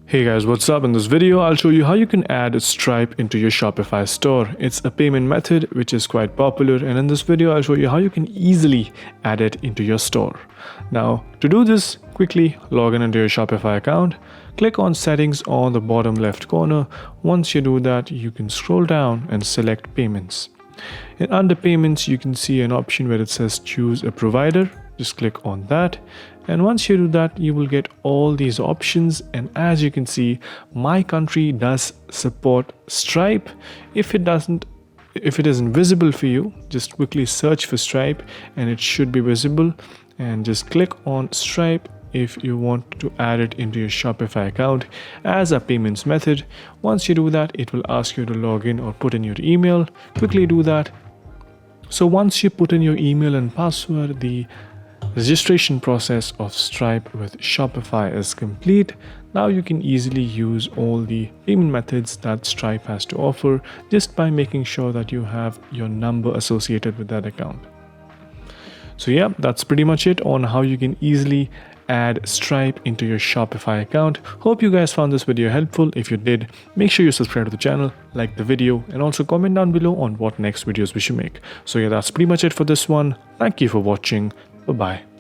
Hey guys, what's up? In this video, I'll show you how you can add Stripe into your Shopify store. It's a payment method which is quite popular, and in this video, I'll show you how you can easily add it into your store. Now, to do this, quickly log in into your Shopify account, click on settings on the bottom left corner. Once you do that, you can scroll down and select payments. And under payments, you can see an option where it says choose a provider. Just click on that, and once you do that, you will get all these options. And as you can see, my country does support Stripe. If it isn't visible for you, just quickly search for Stripe and it should be visible, and just click on Stripe if you want to add it into your Shopify account as a payments method. Once you do that, it will ask you to log in or put in your email. Quickly do that. So once you put in your email and password, the registration process of Stripe with Shopify is complete. Now you can easily use all the payment methods that Stripe has to offer just by making sure that you have your number associated with that account. So yeah, that's pretty much it on how you can easily add Stripe into your Shopify account. Hope you guys found this video helpful. If you did, make sure you subscribe to the channel, like the video, and also comment down below on what next videos we should make. So yeah, that's pretty much it for this one. Thank you for watching. Bye-bye.